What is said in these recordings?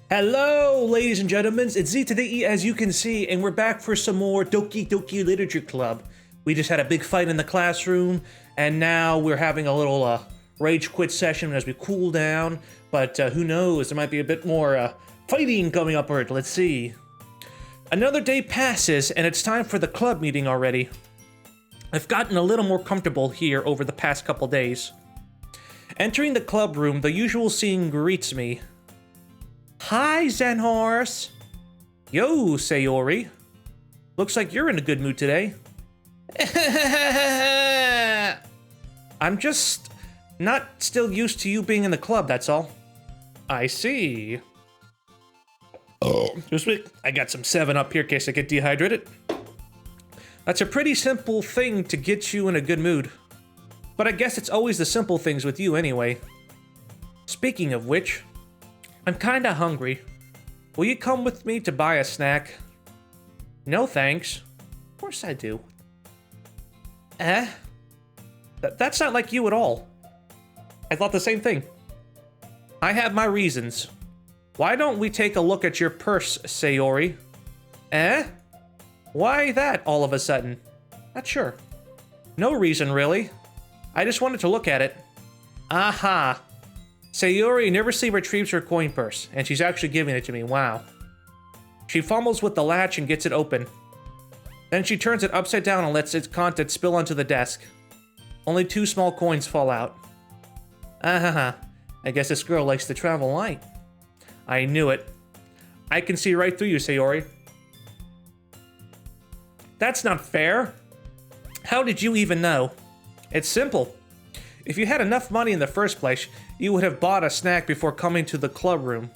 Hello, ladies and gentlemen, it's Z to the E as you can see, and we're back for some more Doki Literature Club. We just had a big fight in the classroom, and now we're having a little rage quit session as we cool down, but who knows, there might be a bit more fighting coming upward. Let's see. Another day passes, and it's time for the club meeting already. I've gotten a little more comfortable here over the past couple days. Entering the club room, the usual scene greets me. Hi, Zen Horse. Yo, Sayori. Looks like you're in a good mood today. I'm just not still used to you being in the club, that's all. I see. Oh, just wait. I got some 7-Up here in case I get dehydrated. That's a pretty simple thing to get you in a good mood. But I guess it's always the simple things with you anyway. Speaking of which, I'm kinda hungry. Will you come with me to buy a snack? No thanks. Of course I do. That's not like you at all. I thought the same thing. I have my reasons. Why don't we take a look at your purse, Sayori? Why that all of a sudden? Not sure. No reason really. I just wanted to look at it. Aha. Sayori nervously retrieves her coin purse, and she's actually giving it to me, wow. She fumbles with the latch and gets it open. Then she turns it upside down and lets its contents spill onto the desk. Only 2 small coins fall out. I guess this girl likes to travel light. I knew it. I can see right through you, Sayori. That's not fair. How did you even know? It's simple. If you had enough money in the first place, you would have bought a snack before coming to the club room.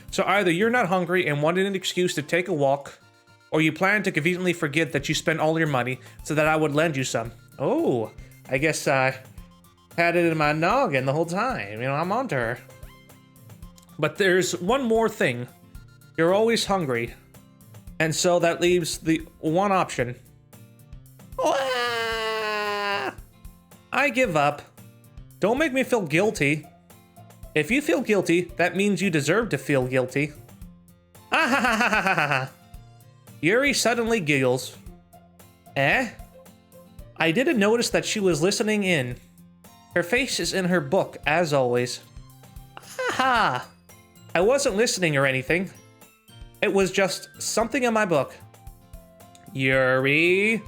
So either you're not hungry and wanted an excuse to take a walk, or you plan to conveniently forget that you spent all your money so that I would lend you some. Oh, I guess I had it in my noggin the whole time. You know, I'm onto her. But there's one more thing. You're always hungry. And so that leaves the one option. I give up. Don't make me feel guilty. If you feel guilty, that means you deserve to feel guilty. Yuri suddenly giggles. I didn't notice that she was listening in. Her face is in her book, as always. I wasn't listening or anything. It was just something in my book. Yuri.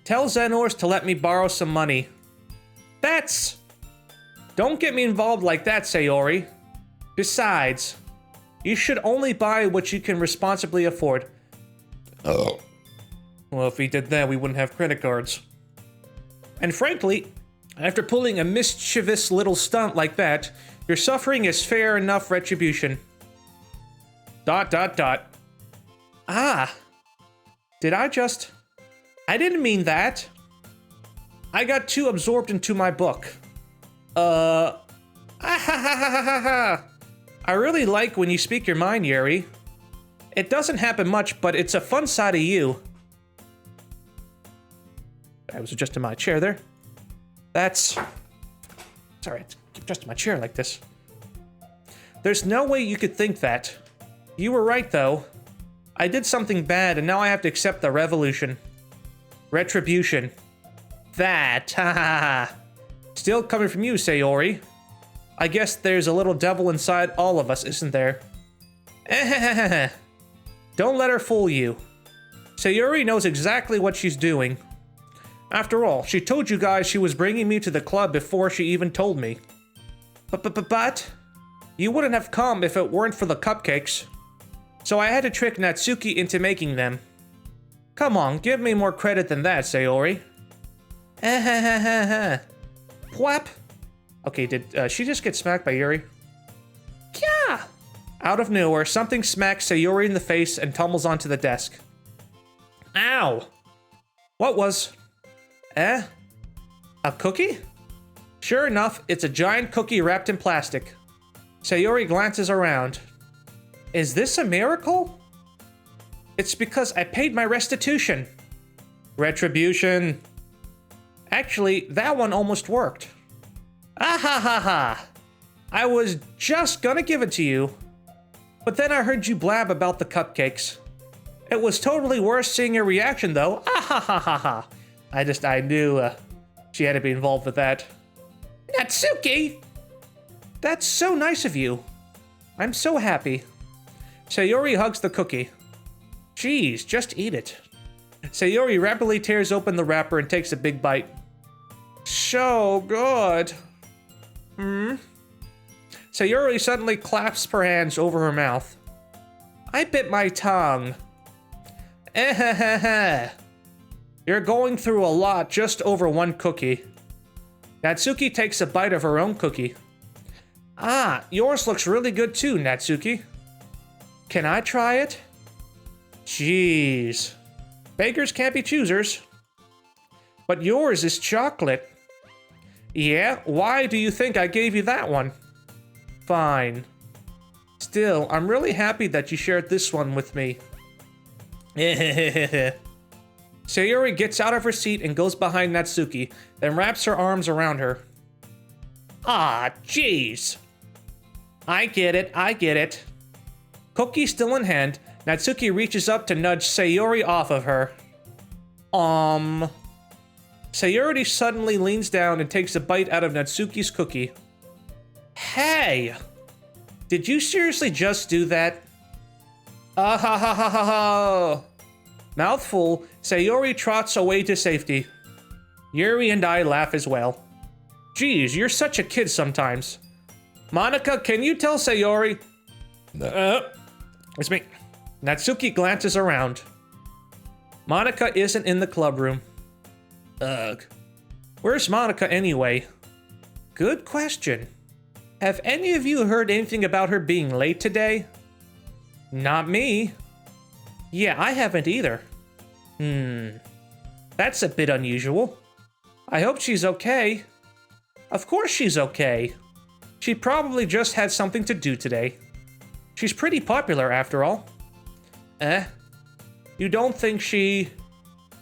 Tell Zenors to let me borrow some money. Don't get me involved like that, Sayori. Besides, you should only buy what you can responsibly afford. Oh. Well, if we did that, we wouldn't have credit cards. And frankly, after pulling a mischievous little stunt like that, your suffering is fair enough retribution. ... Did I just... I didn't mean that. I got too absorbed into my book. I really like when you speak your mind, Yuri. It doesn't happen much, but it's a fun side of you. I was adjusting my chair there. Sorry, keep adjusting my chair like this. There's no way you could think that. You were right, though. I did something bad, and now I have to accept the revolution. Retribution. Still coming from you, Sayori. I guess there's a little devil inside all of us, isn't there? Don't let her fool you. Sayori knows exactly what she's doing. After all, she told you guys she was bringing me to the club before she even told me. But you wouldn't have come if it weren't for the cupcakes. So I had to trick Natsuki into making them. Come on, give me more credit than that, Sayori. Whap! Okay, did she just get smacked by Yuri? Yeah! Out of nowhere, something smacks Sayori in the face and tumbles onto the desk. Ow! What was... A cookie? Sure enough, it's a giant cookie wrapped in plastic. Sayori glances around. Is this a miracle? It's because I paid my restitution. Retribution. Actually, that one almost worked. I was just gonna give it to you. But then I heard you blab about the cupcakes. It was totally worth seeing your reaction, though. Ah ha ha ha ha. I knew she had to be involved with that. Natsuki! That's so nice of you. I'm so happy. Sayori hugs the cookie. Geez, just eat it. Sayori rapidly tears open the wrapper and takes a big bite. So good. Sayori suddenly claps her hands over her mouth. I bit my tongue. You're going through a lot just over one cookie. Natsuki takes a bite of her own cookie. Ah, yours looks really good too, Natsuki. Can I try it? Jeez. Beggars can't be choosers. But yours is chocolate. Yeah, why do you think I gave you that one? Fine. Still, I'm really happy that you shared this one with me. Sayori gets out of her seat and goes behind Natsuki, then wraps her arms around her. Ah, jeez. I get it. Cookie still in hand, Natsuki reaches up to nudge Sayori off of her. Sayori suddenly leans down and takes a bite out of Natsuki's cookie. Hey! Did you seriously just do that? Ah ha ha ha ha ha! Mouthful, Sayori trots away to safety. Yuri and I laugh as well. Geez, you're such a kid sometimes. Monica, can you tell Sayori? It's me. Natsuki glances around. Monica isn't in the club room. Ugh. Where's Monica anyway? Good question. Have any of you heard anything about her being late today? Not me. Yeah, I haven't either. That's a bit unusual. I hope she's okay. Of course she's okay. She probably just had something to do today. She's pretty popular after all. You don't think she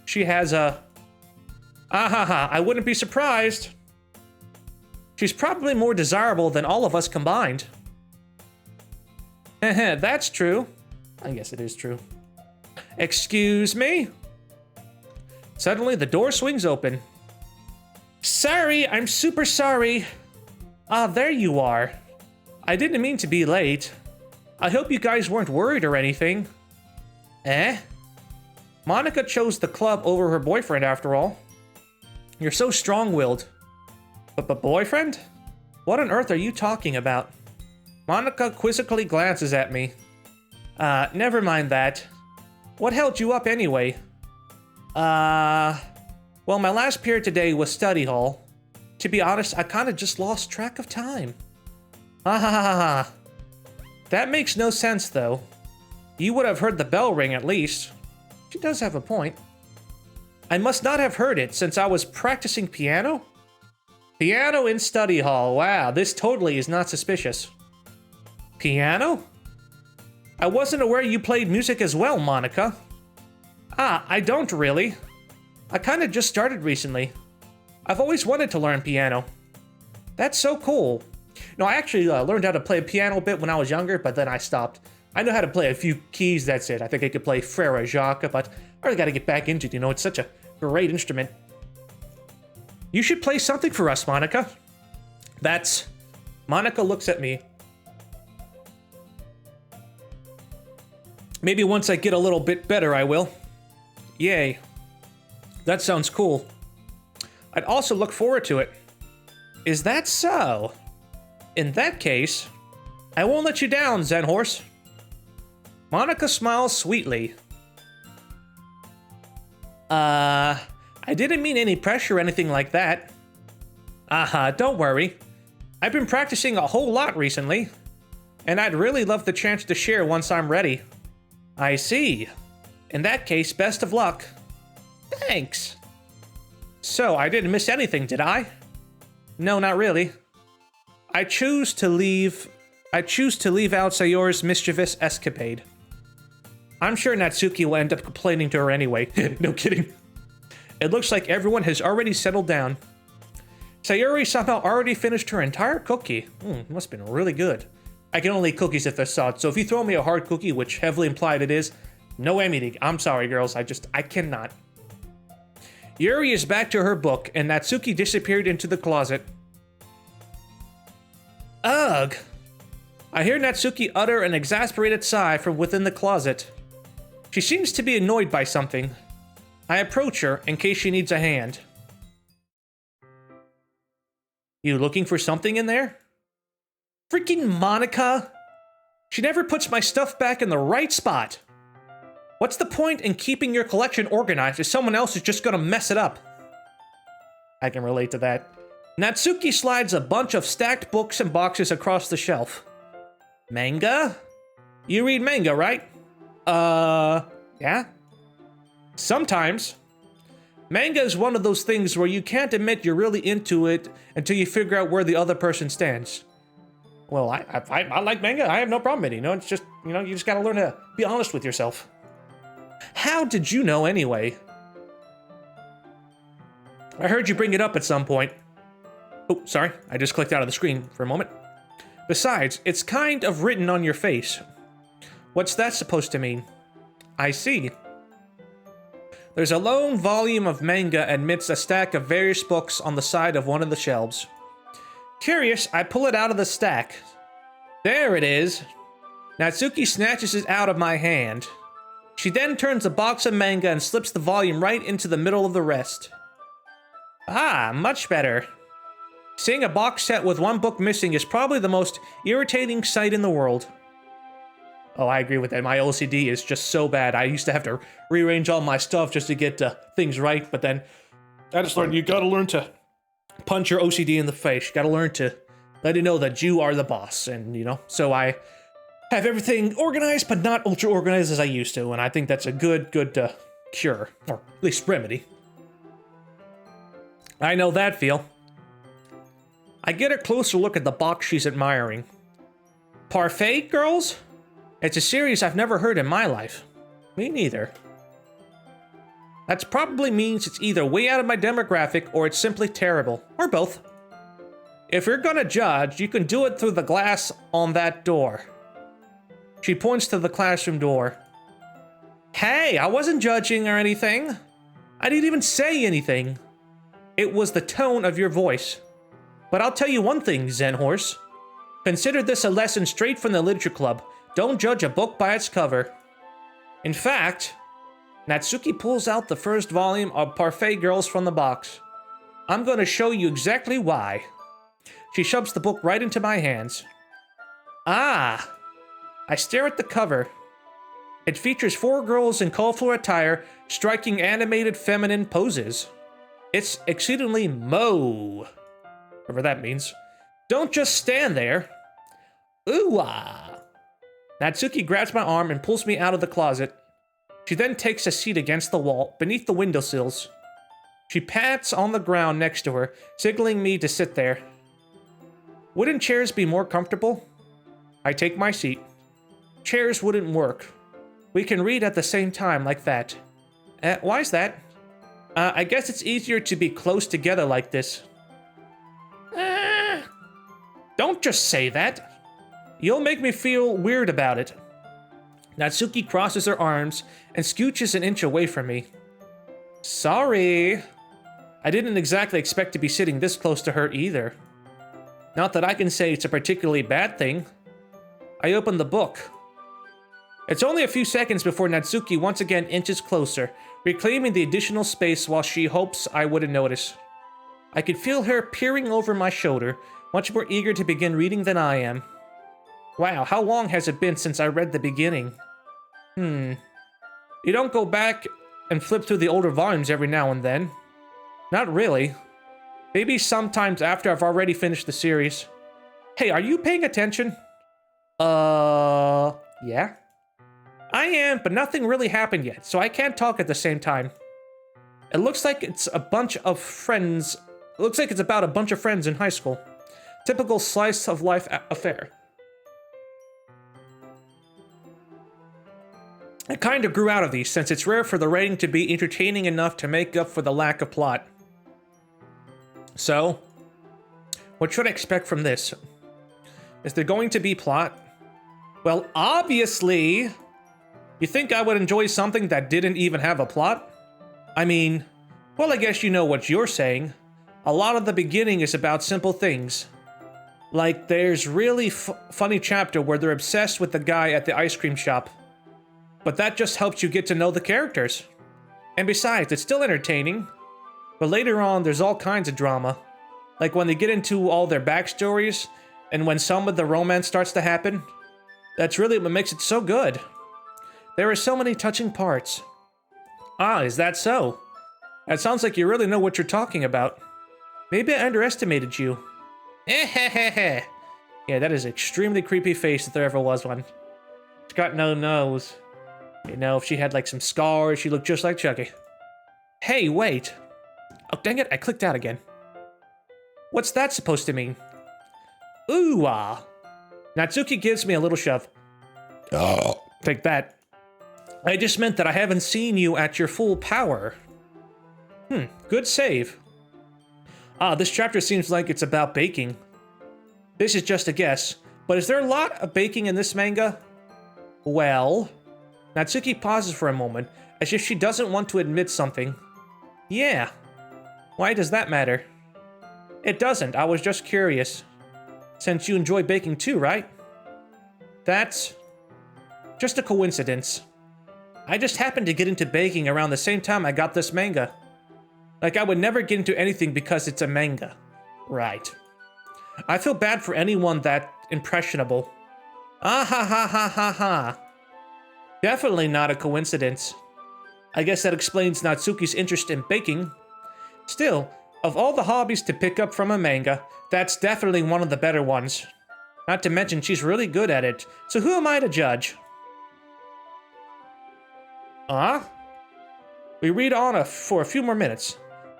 has a... Ahaha, I wouldn't be surprised. She's probably more desirable than all of us combined. That's true. I guess it is true. Excuse me? Suddenly, the door swings open. Sorry, I'm super sorry. Ah, there you are. I didn't mean to be late. I hope you guys weren't worried or anything. Monica chose the club over her boyfriend after all. You're so strong-willed. But boyfriend? What on earth are you talking about? Monica quizzically glances at me. Never mind that. What held you up anyway? Well, my last period today was study hall. To be honest, I kinda just lost track of time. Ha. That makes no sense, though. You would have heard the bell ring at least. She does have a point. I must not have heard it since I was practicing piano? Piano in study hall. Wow, this totally is not suspicious. Piano? I wasn't aware you played music as well, Monica. Ah, I don't really. I kinda just started recently. I've always wanted to learn piano. That's so cool. No, I actually learned how to play piano a bit when I was younger, but then I stopped. I know how to play a few keys, that's it. I think I could play Frere Jacques, but I really gotta get back into it, you know, it's such a great instrument. You should play something for us, Monica. That's... Monica looks at me. Maybe once I get a little bit better, I will. Yay. That sounds cool. I'd also look forward to it. Is that so? In that case, I won't let you down, Zen Horse. Monica smiles sweetly. I didn't mean any pressure or anything like that. Don't worry. I've been practicing a whole lot recently, and I'd really love the chance to share once I'm ready. I see. In that case, best of luck. Thanks. So, I didn't miss anything, did I? No, not really. I choose to leave out Sayori's mischievous escapade. I'm sure Natsuki will end up complaining to her anyway. No kidding. It looks like everyone has already settled down. Sayori somehow already finished her entire cookie. Must have been really good. I can only eat cookies if they're soft. So if you throw me a hard cookie, which heavily implied it is, no eating. I'm sorry, girls. I cannot. Yuri is back to her book, and Natsuki disappeared into the closet. Ugh. I hear Natsuki utter an exasperated sigh from within the closet. She seems to be annoyed by something. I approach her in case she needs a hand. You looking for something in there? Freaking Monica! She never puts my stuff back in the right spot. What's the point in keeping your collection organized if someone else is just gonna mess it up? I can relate to that. Natsuki slides a bunch of stacked books and boxes across the shelf. Manga? You read manga, right? Yeah? Sometimes. Manga is one of those things where you can't admit you're really into it until you figure out where the other person stands. Well, I like manga. I have no problem with it. You know, it's just, you know, you just gotta learn to be honest with yourself. How did you know anyway? I heard you bring it up at some point. Oh, sorry. I just clicked out of the screen for a moment. Besides, it's kind of written on your face. What's that supposed to mean? I see. There's a lone volume of manga amidst a stack of various books on the side of one of the shelves. Curious, I pull it out of the stack. There it is. Natsuki snatches it out of my hand. She then turns the box of manga and slips the volume right into the middle of the rest. Ah, much better. Seeing a box set with one book missing is probably the most irritating sight in the world. Oh, I agree with that. My OCD is just so bad. I used to have to rearrange all my stuff just to get things right, but then I just learned you gotta learn to punch your OCD in the face. You gotta learn to let it know that you are the boss, and you know, so I have everything organized, but not ultra organized as I used to, and I think that's a good cure, or at least remedy. I know that feel. I get a closer look at the box she's admiring. Parfait Girls? It's a series I've never heard in my life. Me neither. That probably means it's either way out of my demographic or it's simply terrible, or both. If you're gonna judge, you can do it through the glass on that door. She points to the classroom door. Hey, I wasn't judging or anything. I didn't even say anything. It was the tone of your voice. But I'll tell you one thing, Zen Horse. Consider this a lesson straight from the Literature Club. Don't judge a book by its cover. In fact, Natsuki pulls out the first volume of Parfait Girls from the box. I'm going to show you exactly why. She shoves the book right into my hands. Ah! I stare at the cover. It features 4 girls in colorful attire striking animated feminine poses. It's exceedingly mo. Whatever that means. Don't just stand there. Ooh-ah. Natsuki grabs my arm and pulls me out of the closet. She then takes a seat against the wall, beneath the windowsills. She pats on the ground next to her, signaling me to sit there. Wouldn't chairs be more comfortable? I take my seat. Chairs wouldn't work. We can read at the same time like that. Why's that? I guess it's easier to be close together like this. Don't just say that. You'll make me feel weird about it. Natsuki crosses her arms and scooches an inch away from me. Sorry. I didn't exactly expect to be sitting this close to her either. Not that I can say it's a particularly bad thing. I open the book. It's only a few seconds before Natsuki once again inches closer, reclaiming the additional space while she hopes I wouldn't notice. I could feel her peering over my shoulder, much more eager to begin reading than I am. Wow, how long has it been since I read the beginning? You don't go back and flip through the older volumes every now and then. Not really. Maybe sometimes after I've already finished the series. Hey, are you paying attention? Yeah? I am, but nothing really happened yet, so I can't talk at the same time. It looks like it's a bunch of friends. It looks like it's about a bunch of friends in high school. Typical slice of life affair. I kind of grew out of these since it's rare for the writing to be entertaining enough to make up for the lack of plot. So, what should I expect from this? Is there going to be plot? Well, obviously, you think I would enjoy something that didn't even have a plot? I mean, well, I guess you know what you're saying. A lot of the beginning is about simple things. Like, there's really funny chapter where they're obsessed with the guy at the ice cream shop. But that just helps you get to know the characters. And besides, it's still entertaining. But later on, there's all kinds of drama. Like when they get into all their backstories, and when some of the romance starts to happen. That's really what makes it so good. There are so many touching parts. Ah, is that so? That sounds like you really know what you're talking about. Maybe I underestimated you. Yeah, that is an extremely creepy face if there ever was one. It's got no nose. You know, if she had like some scars, she looked just like Chucky. Hey, wait. Oh, dang it, I clicked out again. What's that supposed to mean? Ooh, ah. Natsuki gives me a little shove. Oh. Take that. I just meant that I haven't seen you at your full power. Good save. Ah, this chapter seems like it's about baking. This is just a guess, but is there a lot of baking in this manga? Well... Natsuki pauses for a moment, as if she doesn't want to admit something. Yeah. Why does that matter? It doesn't, I was just curious. Since you enjoy baking too, right? That's... just a coincidence. I just happened to get into baking around the same time I got this manga. Like, I would never get into anything because it's a manga. Right. I feel bad for anyone that impressionable. Ah ha ha ha ha ha. Definitely not a coincidence. I guess that explains Natsuki's interest in baking. Still, of all the hobbies to pick up from a manga, that's definitely one of the better ones. Not to mention she's really good at it, so who am I to judge? We read on for a few more minutes.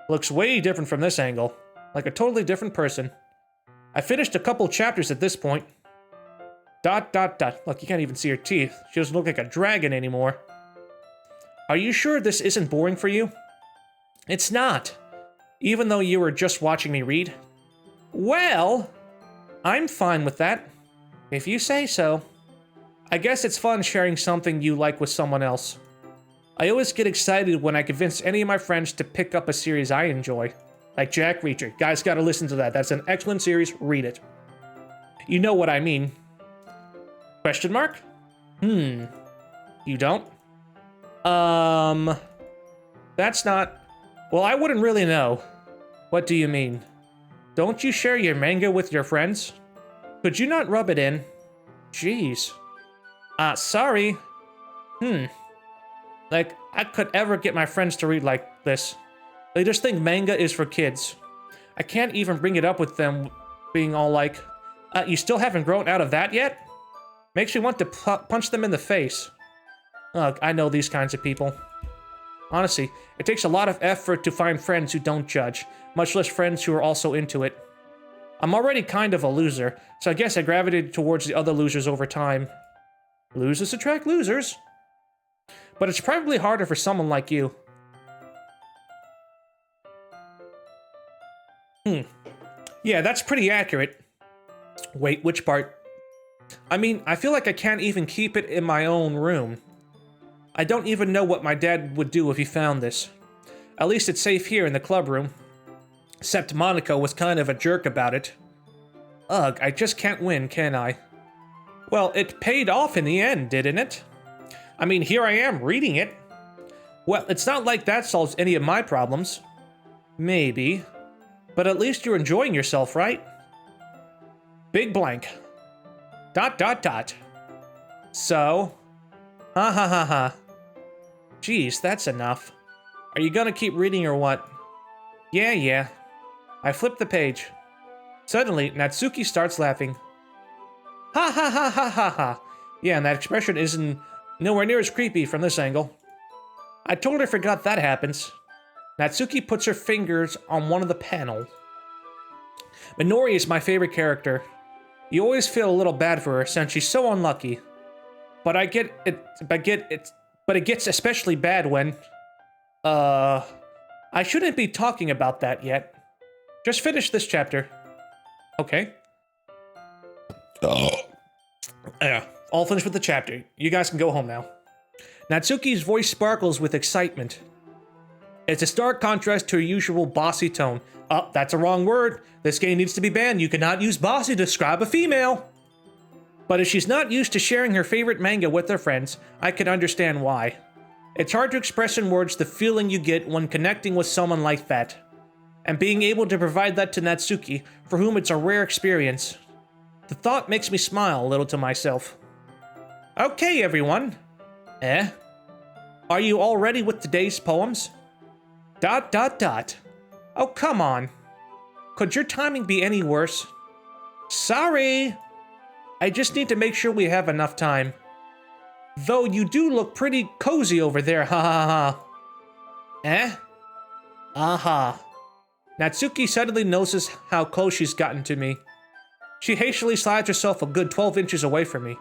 Looks way different from this angle. Like a totally different person. I finished a couple chapters at this point. ... Look, you can't even see her teeth. She doesn't look like a dragon anymore. Are you sure this isn't boring for you? It's not. Even though you were just watching me read. Well, I'm fine with that. If you say so. I guess it's fun sharing something you like with someone else. I always get excited when I convince any of my friends to pick up a series I enjoy. Like Jack Reacher. Guys gotta listen to that. That's an excellent series. Read it. You know what I mean. Question mark? You don't? That's not... Well, I wouldn't really know. What do you mean? Don't you share your manga with your friends? Could you not rub it in? Jeez. Sorry. Like, I could ever get my friends to read like this. They just think manga is for kids. I can't even bring it up with them being all like, you still haven't grown out of that yet? Makes me want to punch them in the face. Ugh, I know these kinds of people. Honestly, it takes a lot of effort to find friends who don't judge, much less friends who are also into it. I'm already kind of a loser, so I guess I gravitated towards the other losers over time. Losers attract losers. But it's probably harder for someone like you. Yeah, that's pretty accurate. Wait, which part? I mean, I feel like I can't even keep it in my own room. I don't even know what my dad would do if he found this. At least it's safe here in the club room. Except Monaco was kind of a jerk about it. Ugh, I just can't win, can I? Well, it paid off in the end, didn't it? I mean, here I am, reading it. Well, it's not like that solves any of my problems. Maybe. But at least you're enjoying yourself, right? Big blank. ... So? Ha ha ha ha. Geez, that's enough. Are you gonna keep reading or what? Yeah. I flip the page. Suddenly, Natsuki starts laughing. Ha ha ha ha ha ha. Yeah, and that expression isn't nowhere near as creepy from this angle. I totally forgot that happens. Natsuki puts her fingers on one of the panels. Minori is my favorite character. You always feel a little bad for her since she's so unlucky. But it gets especially bad when... I shouldn't be talking about that yet. Just finish this chapter. Okay. All finished with the chapter. You guys can go home now. Natsuki's voice sparkles with excitement. It's a stark contrast to her usual bossy tone. Oh, that's a wrong word. This game needs to be banned. You cannot use bossy to describe a female. But if she's not used to sharing her favorite manga with her friends, I can understand why. It's hard to express in words the feeling you get when connecting with someone like that. And being able to provide that to Natsuki, for whom it's a rare experience. The thought makes me smile a little to myself. Okay, everyone. Are you all ready with today's poems? ... Oh, come on. Could your timing be any worse? Sorry. I just need to make sure we have enough time. Though you do look pretty cozy over there, ha ha ha. Aha. Natsuki suddenly notices how close she's gotten to me. She hastily slides herself a good 12 inches away from me.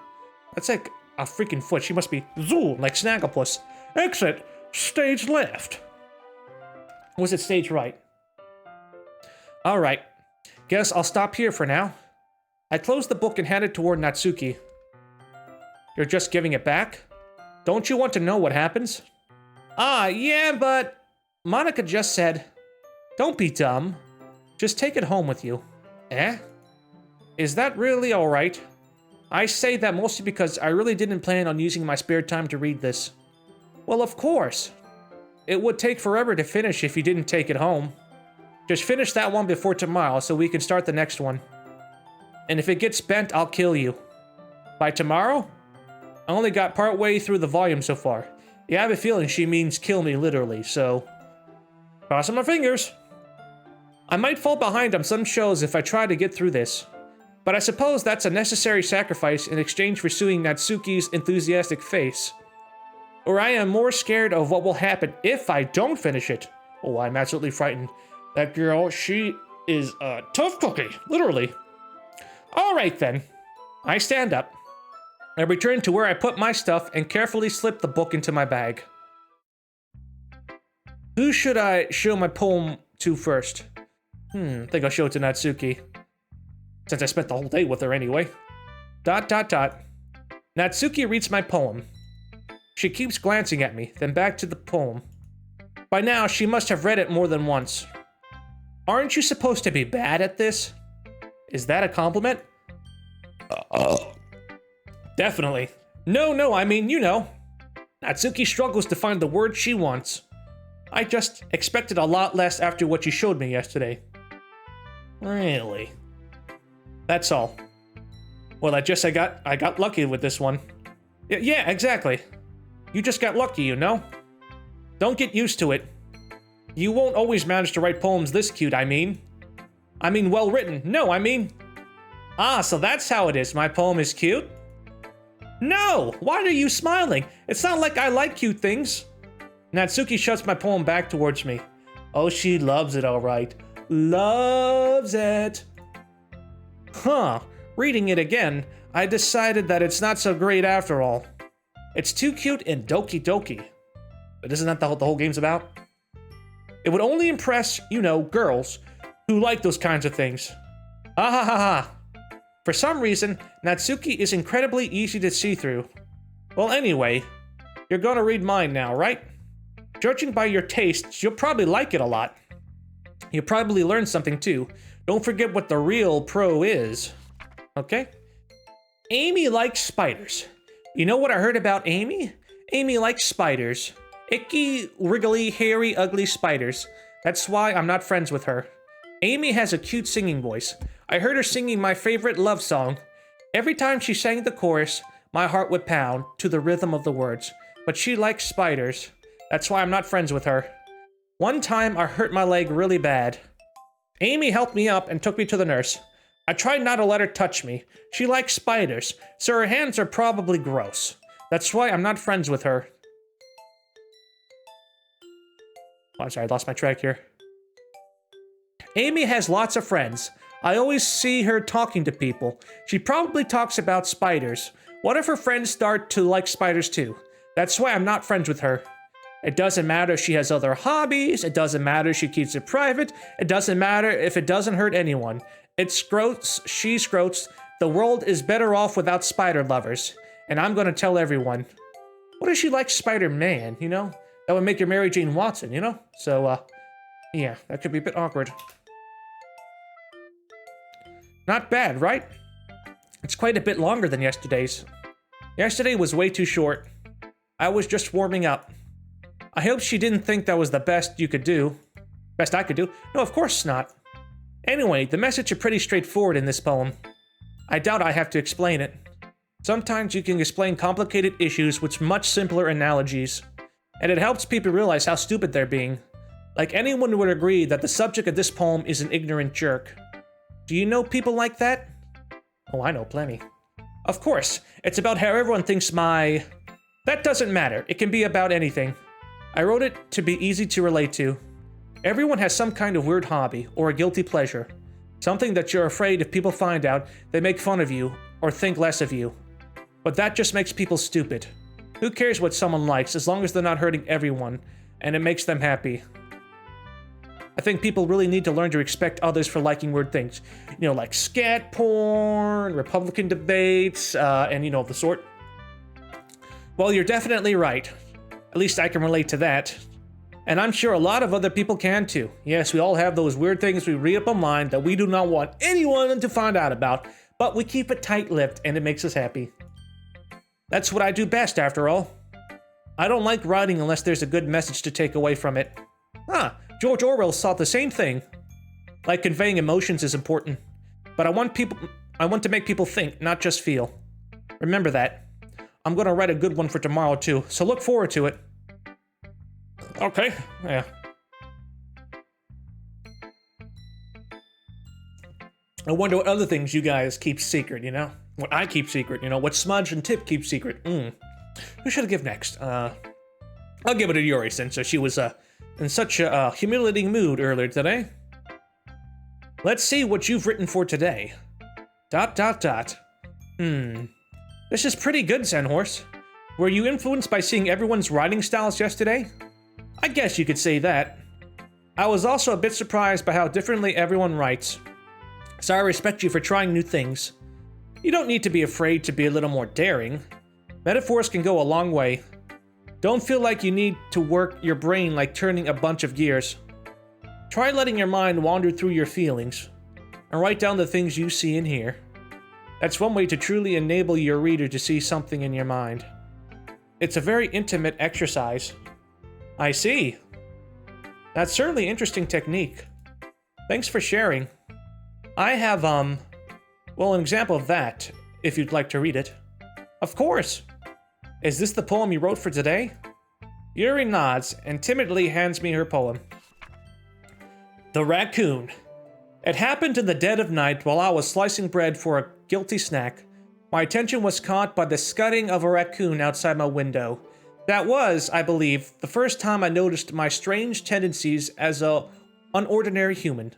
That's like a freaking foot. She must be zoom like Snagglepuss. Exit stage left. Was it stage right? Alright. Guess I'll stop here for now. I closed the book and handed toward Natsuki. You're just giving it back? Don't you want to know what happens? Yeah, but... Monica just said... Don't be dumb. Just take it home with you. Is that really alright? I say that mostly because I really didn't plan on using my spare time to read this. Well, of course. It would take forever to finish if you didn't take it home. Just finish that one before tomorrow so we can start the next one. And if it gets bent, I'll kill you. By tomorrow? I only got part way through the volume so far. Yeah, I have a feeling she means kill me literally, so... Crossing my fingers. I might fall behind on some shows if I try to get through this. But I suppose that's a necessary sacrifice in exchange for seeing Natsuki's enthusiastic face. Or I am more scared of what will happen if I don't finish it. Oh, I'm absolutely frightened. That girl, she is a tough cookie, literally. Alright then. I stand up. I return to where I put my stuff and carefully slip the book into my bag. Who should I show my poem to first? I think I'll show it to Natsuki. Since I spent the whole day with her anyway. ... Natsuki reads my poem. She keeps glancing at me, then back to the poem. By now, she must have read it more than once. Aren't you supposed to be bad at this? Is that a compliment? Definitely. No, I mean, you know. Natsuki struggles to find the word she wants. I just expected a lot less after what you showed me yesterday. Really? That's all. Well, I got lucky with this one. Yeah, exactly. You just got lucky, you know? Don't get used to it. You won't always manage to write poems this cute, I mean. Well written. No, I mean... so that's how it is. My poem is cute? No! Why are you smiling? It's not like I like cute things. Natsuki shoves my poem back towards me. Oh, she loves it, alright. Loves it. Reading it again, I decided that it's not so great after all. It's too cute and Doki Doki. But isn't that the whole game's about? It would only impress, you know, girls who like those kinds of things. For some reason, Natsuki is incredibly easy to see through. Well, anyway, you're gonna read mine now, right? Judging by your tastes, you'll probably like it a lot. You'll probably learn something too. Don't forget what the real pro is. Okay? Amy likes spiders. You know what I heard about Amy? Amy likes spiders. Icky, wriggly, hairy, ugly spiders. That's why I'm not friends with her. Amy has a cute singing voice. I heard her singing my favorite love song. Every time she sang the chorus, my heart would pound to the rhythm of the words. But she likes spiders. That's why I'm not friends with her. One time I hurt my leg really bad. Amy helped me up and took me to the nurse. I tried not to let her touch me. She likes spiders, so her hands are probably gross. That's why I'm not friends with her. Oh, I'm sorry, I lost my track here. Amy has lots of friends. I always see her talking to people. She probably talks about spiders. What if her friends start to like spiders too? That's why I'm not friends with her. It doesn't matter if she has other hobbies. It doesn't matter if she keeps it private. It doesn't matter if it doesn't hurt anyone. It's gross. She's gross. The world is better off without spider lovers. and I'm gonna tell everyone. What if she likes Spider-Man, you know? That would make her Mary Jane Watson, you know? So, yeah, that could be a bit awkward. Not bad, right? It's quite a bit longer than yesterday's. Yesterday was way too short. I was just warming up. I hope she didn't think that was the best you could do. Best I could do? No, of course not. Anyway, the message is pretty straightforward in this poem. I doubt I have to explain it. Sometimes you can explain complicated issues with much simpler analogies, and it helps people realize how stupid they're being. Like anyone would agree that the subject of this poem is an ignorant jerk. Do you know people like that? Oh, I know plenty. Of course, it's about how everyone thinks my... That doesn't matter, it can be about anything. I wrote it to be easy to relate to. Everyone has some kind of weird hobby, or a guilty pleasure. Something that you're afraid if people find out, they make fun of you, or think less of you. But that just makes people stupid. Who cares what someone likes, as long as they're not hurting everyone, and it makes them happy. I think people really need to learn to respect others for liking weird things. You know, like scat porn, Republican debates, and you know, the sort. Well, you're definitely right. At least I can relate to that. And I'm sure a lot of other people can too. Yes, we all have those weird things we read up online that we do not want anyone to find out about, but we keep it tight-lipped and it makes us happy. That's what I do best, after all. I don't like writing unless there's a good message to take away from it. George Orwell thought the same thing. Like conveying emotions is important, but I want to make people think, not just feel. Remember that. I'm gonna write a good one for tomorrow too, so look forward to it. Okay, yeah. I wonder what other things you guys keep secret, you know? What I keep secret, you know? What Smudge and Tip keep secret. Who should I give next? I'll give it to Yuri, since she was in such a humiliating mood earlier today. Let's see what you've written for today. ... This is pretty good, Sandhorse. Were you influenced by seeing everyone's writing styles yesterday? I guess you could say that. I was also a bit surprised by how differently everyone writes. So I respect you for trying new things. You don't need to be afraid to be a little more daring. Metaphors can go a long way. Don't feel like you need to work your brain like turning a bunch of gears. Try letting your mind wander through your feelings, and write down the things you see and hear. That's one way to truly enable your reader to see something in your mind. It's a very intimate exercise. I see. That's certainly an interesting technique. Thanks for sharing. I have, well, an example of that, if you'd like to read it. Of course. Is this the poem you wrote for today? Yuri nods and timidly hands me her poem. The Raccoon. It happened in the dead of night while I was slicing bread for a guilty snack. My attention was caught by the scudding of a raccoon outside my window. That was, I believe, the first time I noticed my strange tendencies as an unordinary human.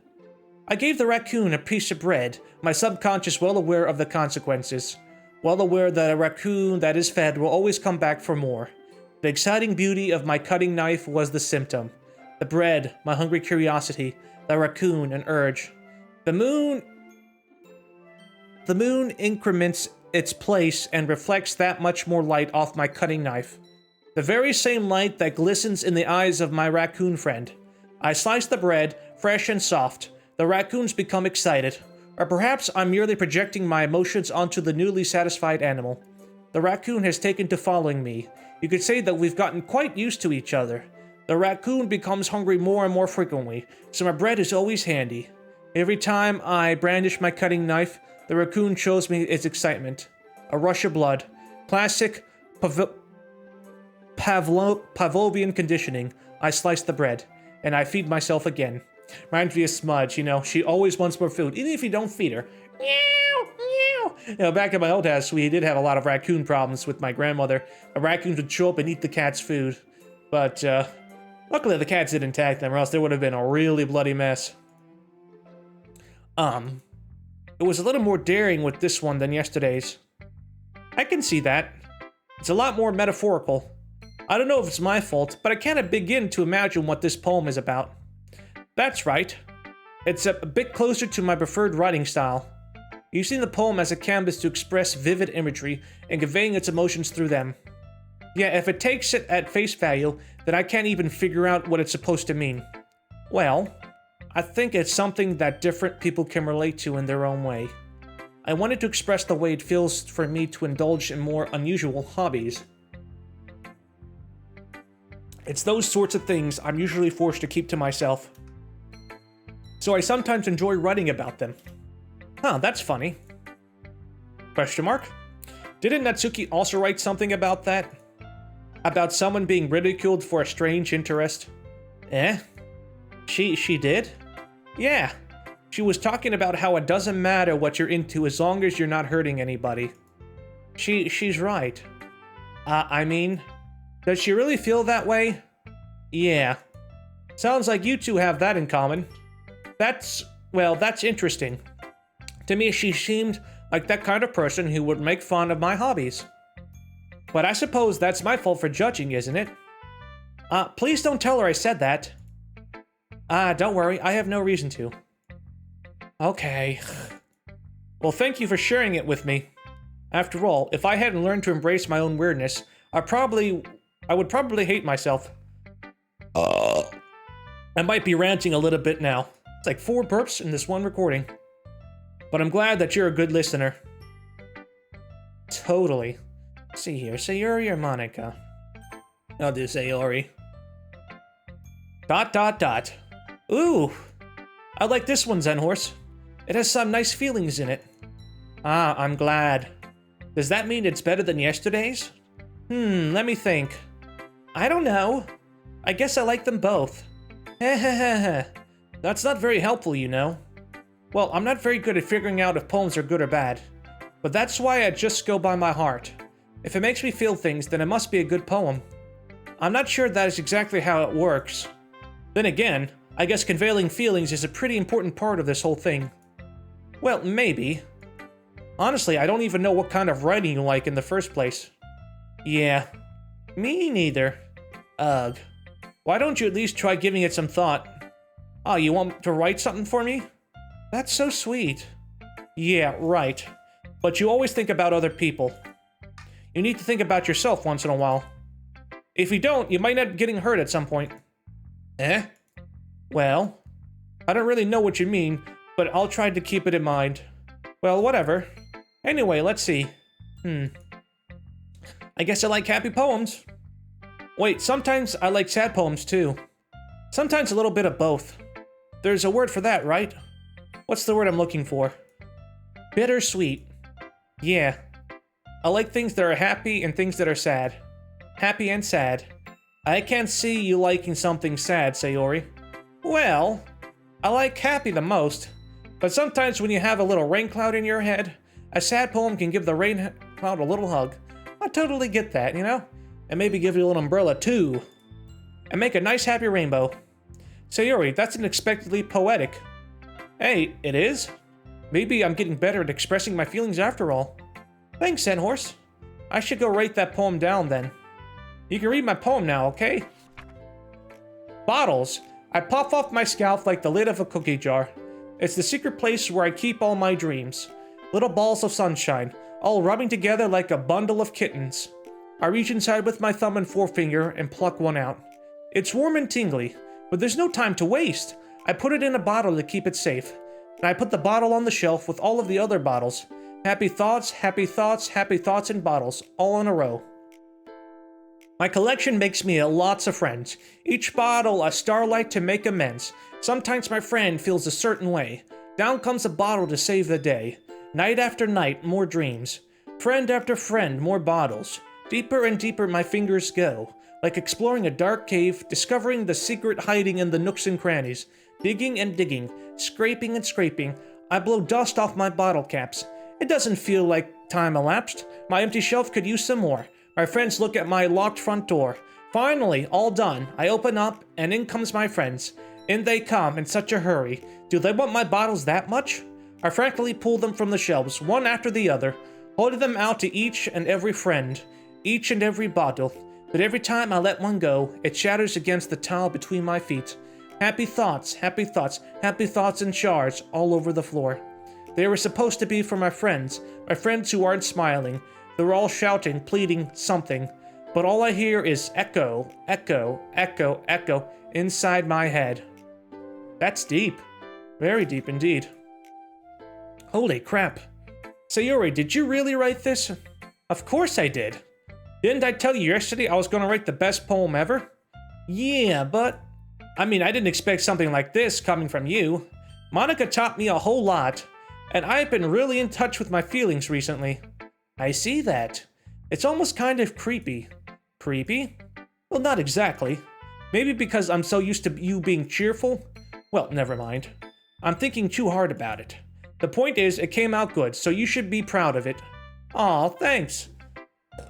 I gave the raccoon a piece of bread, my subconscious well aware of the consequences. Well aware that a raccoon that is fed will always come back for more. The exciting beauty of my cutting knife was the symptom. The bread, my hungry curiosity, the raccoon, an urge. The moon increments its place and reflects that much more light off my cutting knife. The very same light that glistens in the eyes of my raccoon friend. I slice the bread, fresh and soft. The raccoons become excited. Or perhaps I'm merely projecting my emotions onto the newly satisfied animal. The raccoon has taken to following me. You could say that we've gotten quite used to each other. The raccoon becomes hungry more and more frequently, so my bread is always handy. Every time I brandish my cutting knife, the raccoon shows me its excitement. A rush of blood. Classic Pavlovian conditioning. I slice the bread, and I feed myself again. Reminds me of Smudge, you know, she always wants more food, even if you don't feed her. Meow, meow. You know, back at my old house, we did have a lot of raccoon problems with my grandmother. The raccoons would show up and eat the cat's food. But, luckily the cats didn't attack them, or else there would have been a really bloody mess. It was a little more daring with this one than yesterday's. I can see that. It's a lot more metaphorical. I don't know if it's my fault, but I can't begin to imagine what this poem is about. That's right. It's a bit closer to my preferred writing style. using the poem as a canvas to express vivid imagery and conveying its emotions through them. Yeah, if it takes it at face value, then I can't even figure out what it's supposed to mean. Well, I think it's something that different people can relate to in their own way. I wanted to express the way it feels for me to indulge in more unusual hobbies. It's those sorts of things I'm usually forced to keep to myself. So I sometimes enjoy writing about them. Huh, that's funny. Question mark? Didn't Natsuki also write something about that? About someone being ridiculed for a strange interest? Eh? She did? Yeah. She was talking about how it doesn't matter what you're into as long as you're not hurting anybody. She's right. I mean, does she really feel that way? Yeah. Sounds like you two have that in common. That's interesting. To me, she seemed like that kind of person who would make fun of my hobbies. But I suppose that's my fault for judging, isn't it? Please don't tell her I said that. Don't worry, I have no reason to. Okay. Well, thank you for sharing it with me. After all, if I hadn't learned to embrace my own weirdness, I would probably hate myself. I might be ranting a little bit now. It's like 4 burps in this one recording. But I'm glad that you're a good listener. Totally. See here, Sayori or Monica? I'll do Sayori. ... Ooh! I like this one, Zen Horse. It has some nice feelings in it. I'm glad. Does that mean it's better than yesterday's? Let me think. I don't know. I guess I like them both. Heh. That's not very helpful, you know. Well, I'm not very good at figuring out if poems are good or bad. But that's why I just go by my heart. If it makes me feel things, then it must be a good poem. I'm not sure that is exactly how it works. Then again, I guess conveying feelings is a pretty important part of this whole thing. Well, maybe. Honestly, I don't even know what kind of writing you like in the first place. Yeah, me neither. Ugh. Why don't you at least try giving it some thought? Oh, you want to write something for me? That's so sweet. Yeah, right. But you always think about other people. You need to think about yourself once in a while. If you don't, you might end up getting hurt at some point. Eh? Well, I don't really know what you mean, but I'll try to keep it in mind. Well, whatever. Anyway, let's see. I guess I like happy poems. Wait, sometimes I like sad poems too. Sometimes a little bit of both. There's a word for that, right? What's the word I'm looking for? Bittersweet. Yeah. I like things that are happy and things that are sad. Happy and sad. I can't see you liking something sad, Sayori. Well, I like happy the most. But sometimes when you have a little rain cloud in your head, a sad poem can give the rain cloud a little hug. I totally get that, you know? And maybe give you a little umbrella too. And make a nice happy rainbow. Sayori, that's unexpectedly poetic. Hey, it is? Maybe I'm getting better at expressing my feelings after all. Thanks, Zen Horse. I should go write that poem down then. You can read my poem now, okay? Bottles. I pop off my scalp like the lid of a cookie jar. It's the secret place where I keep all my dreams. Little balls of sunshine, all rubbing together like a bundle of kittens. I reach inside with my thumb and forefinger and pluck one out. It's warm and tingly, but there's no time to waste. I put it in a bottle to keep it safe. And I put the bottle on the shelf with all of the other bottles. Happy thoughts, happy thoughts, happy thoughts in bottles, all in a row. My collection makes me lots of friends. Each bottle a starlight to make amends. Sometimes my friend feels a certain way. Down comes a bottle to save the day. Night after night, more dreams. Friend after friend, more bottles. Deeper and deeper my fingers go. Like exploring a dark cave, discovering the secret hiding in the nooks and crannies. Digging and digging, scraping and scraping. I blow dust off my bottle caps. It doesn't feel like time elapsed. My empty shelf could use some more. My friends look at my locked front door. Finally, all done. I open up, and in comes my friends. In they come in such a hurry. Do they want my bottles that much? I frankly pull them from the shelves, one after the other, holding them out to each and every friend, each and every bottle. But every time I let one go, it shatters against the tile between my feet. Happy thoughts, happy thoughts, happy thoughts in shards all over the floor. They were supposed to be for my friends who aren't smiling. They were all shouting, pleading, something. But all I hear is echo, echo, echo, echo inside my head. That's deep. Very deep indeed. Holy crap. Sayori, did you really write this? Of course I did. Didn't I tell you yesterday I was going to write the best poem ever? Yeah, but... I mean, I didn't expect something like this coming from you. Monica taught me a whole lot, and I've been really in touch with my feelings recently. I see that. It's almost kind of creepy. Creepy? Well, not exactly. Maybe because I'm so used to you being cheerful? Well, never mind. I'm thinking too hard about it. The point is, it came out good, so you should be proud of it. Aw, thanks.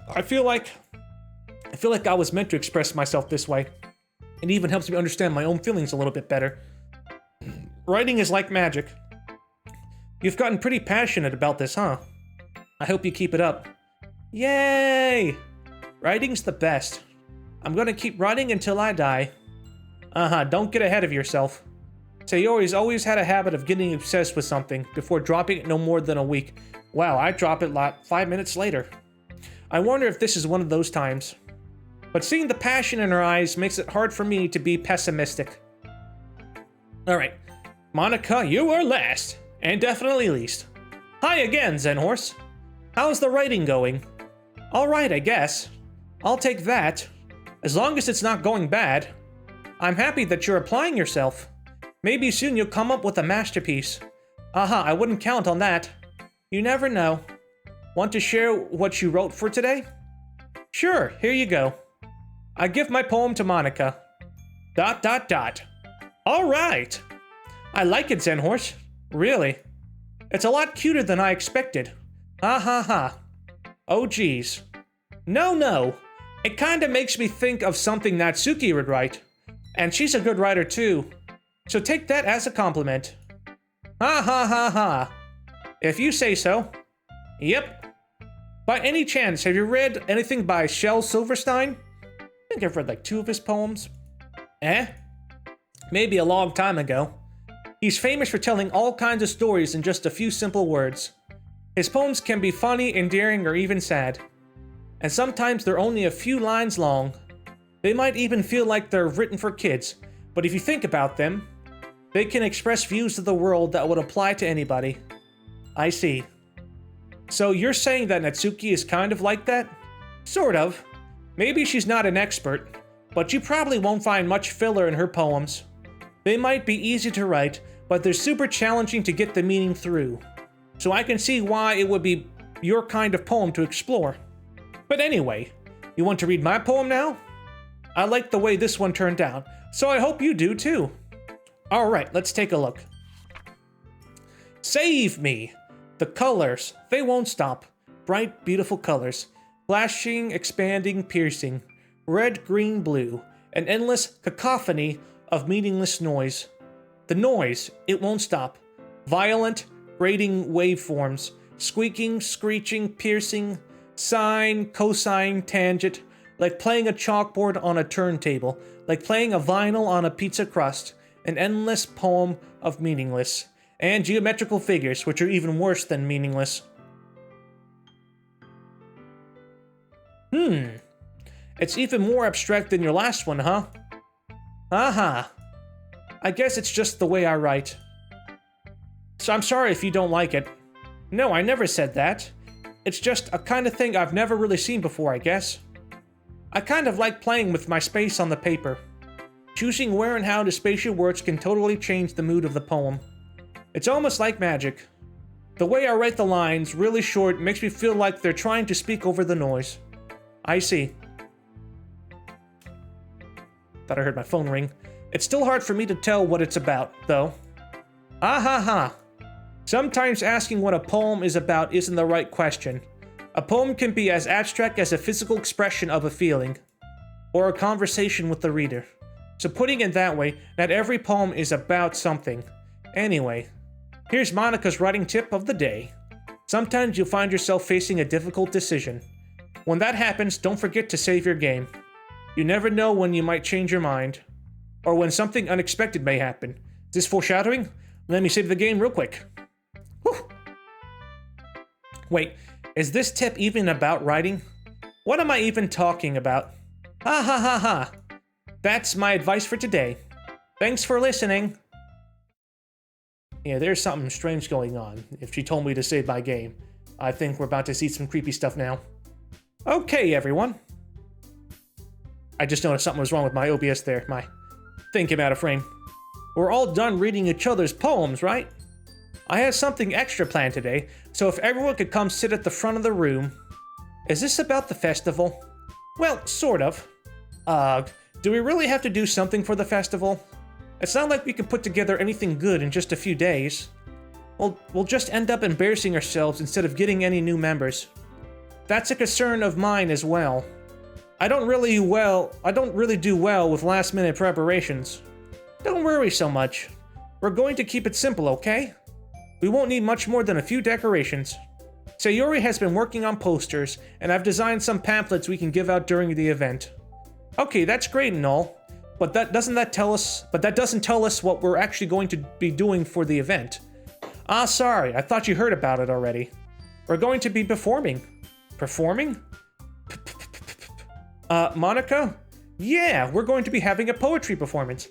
I feel like I was meant to express myself this way. It even helps me understand my own feelings a little bit better. Writing is like magic. You've gotten pretty passionate about this, huh? I hope you keep it up. Yay! Writing's the best. I'm gonna keep writing until I die. Don't get ahead of yourself. Sayori's always had a habit of getting obsessed with something before dropping it no more than a week. Wow, I drop it like 5 minutes later. I wonder if this is one of those times. But seeing the passion in her eyes makes it hard for me to be pessimistic. Alright, Monica, you are last, and definitely least. Hi again, Zenhorse. How's the writing going? Alright, I guess. I'll take that. As long as it's not going bad. I'm happy that you're applying yourself. Maybe soon you'll come up with a masterpiece. I wouldn't count on that. You never know. Want to share what you wrote for today? Sure, here you go. I give my poem to Monica. ... All right. I like it, Zenhorse. Really. It's a lot cuter than I expected. Oh geez. No. It kinda makes me think of something Natsuki would write. And she's a good writer too. So take that as a compliment. If you say so. Yep. By any chance, have you read anything by Shel Silverstein? I think I've read like 2 of his poems. Maybe a long time ago. He's famous for telling all kinds of stories in just a few simple words. His poems can be funny, endearing, or even sad. And sometimes they're only a few lines long. They might even feel like they're written for kids, but if you think about them, they can express views of the world that would apply to anybody. I see. So you're saying that Natsuki is kind of like that? Sort of. Maybe she's not an expert, but you probably won't find much filler in her poems. They might be easy to write, but they're super challenging to get the meaning through. So I can see why it would be your kind of poem to explore. But anyway, you want to read my poem now? I like the way this one turned out, so I hope you do too. Alright, let's take a look. Save me! The colors, they won't stop. Bright, beautiful colors. Flashing, expanding, piercing. Red, green, blue. An endless cacophony of meaningless noise. The noise, it won't stop. Violent, grating waveforms. Squeaking, screeching, piercing. Sine, cosine, tangent. Like playing a chalkboard on a turntable. Like playing a vinyl on a pizza crust. An endless poem of meaningless. And geometrical figures, which are even worse than meaningless. It's even more abstract than your last one, huh? I guess it's just the way I write. So I'm sorry if you don't like it. No, I never said that. It's just a kind of thing I've never really seen before, I guess. I kind of like playing with my space on the paper. Choosing where and how to space your words can totally change the mood of the poem. It's almost like magic. The way I write the lines, really short, makes me feel like they're trying to speak over the noise. I see. Thought I heard my phone ring. It's still hard for me to tell what it's about, though. Sometimes asking what a poem is about isn't the right question. A poem can be as abstract as a physical expression of a feeling, or a conversation with the reader. So putting it that way, not every poem is about something. Anyway, here's Monica's writing tip of the day. Sometimes you'll find yourself facing a difficult decision. When that happens, don't forget to save your game. You never know when you might change your mind, or when something unexpected may happen. Is this foreshadowing? Let me save the game real quick. Whew. Wait, is this tip even about writing? What am I even talking about? Ha ha ha ha. That's my advice for today. Thanks for listening. Yeah, there's something strange going on. If she told me to save my game, I think we're about to see some creepy stuff now. Okay, everyone. I just noticed something was wrong with my OBS there. My thing came out of frame. We're all done reading each other's poems, right? I have something extra planned today, so if everyone could come sit at the front of the room. Is this about the festival? Well, sort of. Do we really have to do something for the festival? It's not like we can put together anything good in just a few days. We'll just end up embarrassing ourselves instead of getting any new members. That's a concern of mine as well. I don't really do well with last-minute preparations. Don't worry so much. We're going to keep it simple, okay? We won't need much more than a few decorations. Sayori has been working on posters, and I've designed some pamphlets we can give out during the event. Okay, that's great and all, but that doesn't tell us what we're actually going to be doing for the event. Ah, sorry, I thought you heard about it already. We're going to be performing. Performing? Monica? Yeah, we're going to be having a poetry performance.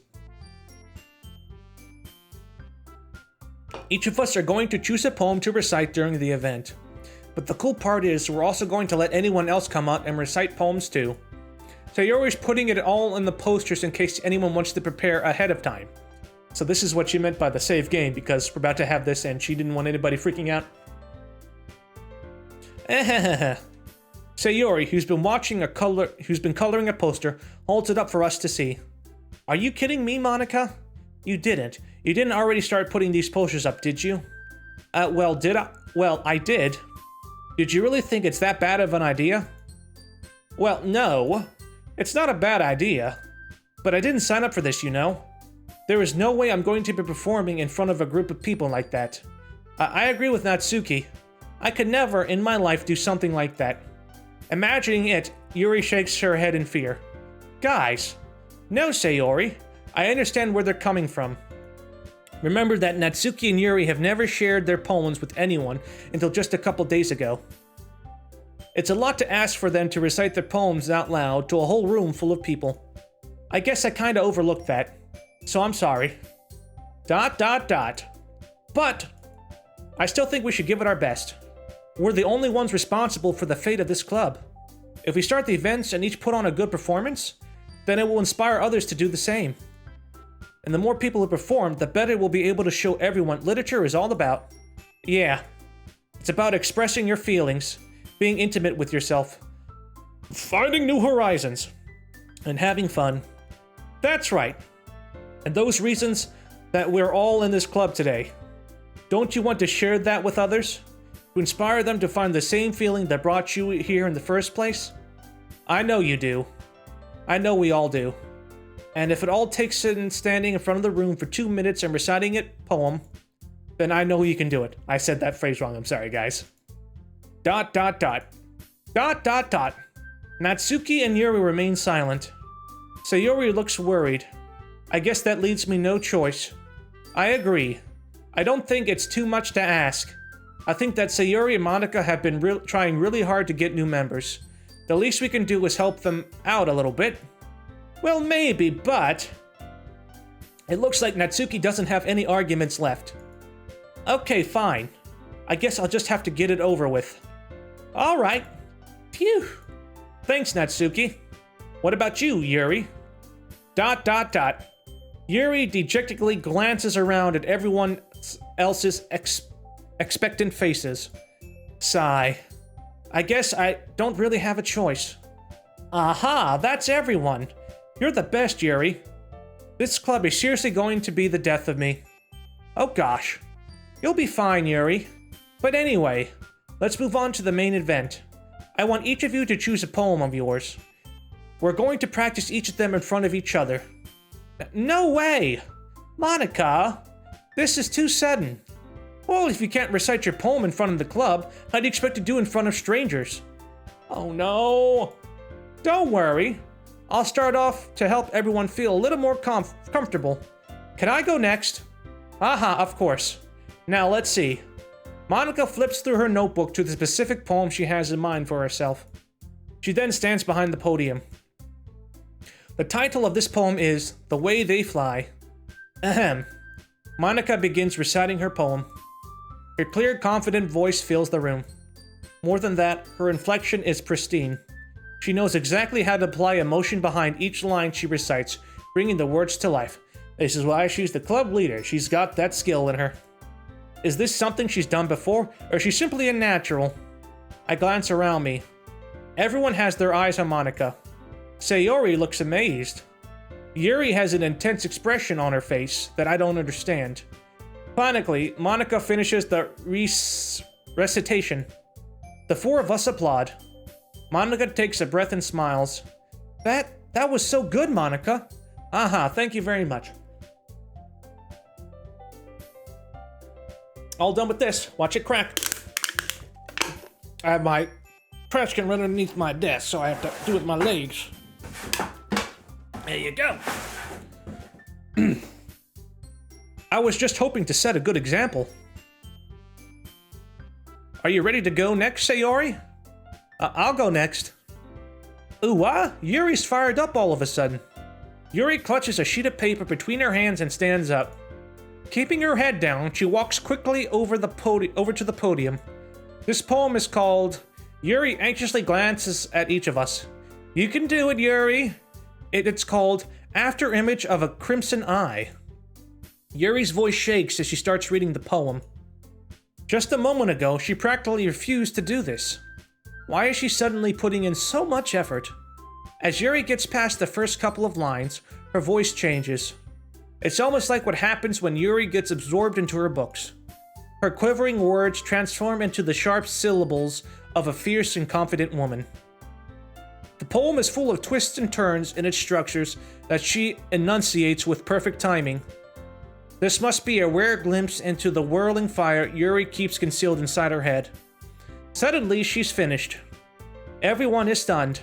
Each of us are going to choose a poem to recite during the event. But the cool part is, we're also going to let anyone else come out and recite poems too. Sayori's putting it all in the posters in case anyone wants to prepare ahead of time. So this is what she meant by the save game, because we're about to have this and she didn't want anybody freaking out. Sayori, who's been coloring a poster, holds it up for us to see. Are you kidding me, Monica? You didn't. You didn't already start putting these posters up, did you? Well, did I? Well, I did. Did you really think it's that bad of an idea? Well, no. It's not a bad idea. But I didn't sign up for this, you know. There is no way I'm going to be performing in front of a group of people like that. I agree with Natsuki. I could never in my life do something like that. Imagining it, Yuri shakes her head in fear. Guys, no, Sayori. I understand where they're coming from. Remember that Natsuki and Yuri have never shared their poems with anyone until just a couple days ago. It's a lot to ask for them to recite their poems out loud to a whole room full of people. I guess I kinda overlooked that, so I'm sorry. ... But I still think we should give it our best. We're the only ones responsible for the fate of this club. If we start the events and each put on a good performance, then it will inspire others to do the same. And the more people who perform, the better we'll be able to show everyone what literature is all about. Yeah, it's about expressing your feelings, being intimate with yourself, finding new horizons, and having fun. That's right. And those reasons that we're all in this club today. Don't you want to share that with others? To inspire them to find the same feeling that brought you here in the first place? I know you do. I know we all do. And if it all takes standing in front of the room for 2 minutes and reciting a poem, then I know you can do it. I said that phrase wrong, I'm sorry, guys. ... Natsuki and Yuri remain silent. Sayori looks worried. I guess that leaves me no choice. I agree. I don't think it's too much to ask. I think that Sayori and Monica have been trying really hard to get new members. The least we can do is help them out a little bit. Well, maybe, but... It looks like Natsuki doesn't have any arguments left. Okay, fine. I guess I'll just have to get it over with. Alright. Phew. Thanks, Natsuki. What about you, Yuri? ... Yuri dejectedly glances around at everyone else's expectant faces. Sigh. I guess I don't really have a choice. Aha, that's everyone. You're the best, Yuri. This club is seriously going to be the death of me. Oh gosh. You'll be fine, Yuri. But anyway, let's move on to the main event. I want each of you to choose a poem of yours. We're going to practice each of them in front of each other. No way! Monica! This is too sudden. Well, if you can't recite your poem in front of the club, how do you expect to do in front of strangers? Oh no! Don't worry. I'll start off to help everyone feel a little more comfortable. Can I go next? Aha, of course. Now let's see. Monica flips through her notebook to the specific poem she has in mind for herself. She then stands behind the podium. The title of this poem is The Way They Fly. Ahem. Monica begins reciting her poem. Her clear, confident voice fills the room. More than that, her inflection is pristine. She knows exactly how to apply emotion behind each line she recites, bringing the words to life. This is why she's the club leader. She's got that skill in her. Is this something she's done before, or is she simply a natural? I glance around me. Everyone has their eyes on Monica. Sayori looks amazed. Yuri has an intense expression on her face that I don't understand. Finally, Monica finishes the recitation. The four of us applaud. Monica takes a breath and smiles. That was so good, Monica. Aha, thank you very much. All done with this. Watch it crack. I have my trash can right underneath my desk, so I have to do it with my legs. There you go. I was just hoping to set a good example. Are you ready to go next, Sayori? I'll go next. Ooh, Yuri's fired up all of a sudden. Yuri clutches a sheet of paper between her hands and stands up. Keeping her head down, she walks quickly over to the podium. This poem is called Yuri Anxiously Glances at Each of Us. You can do it, Yuri. It's called After Image of a Crimson Eye. Yuri's voice shakes as she starts reading the poem. Just a moment ago, she practically refused to do this. Why is she suddenly putting in so much effort? As Yuri gets past the first couple of lines, her voice changes. It's almost like what happens when Yuri gets absorbed into her books. Her quivering words transform into the sharp syllables of a fierce and confident woman. The poem is full of twists and turns in its structures that she enunciates with perfect timing. This must be a rare glimpse into the whirling fire Yuri keeps concealed inside her head. Suddenly, she's finished. Everyone is stunned.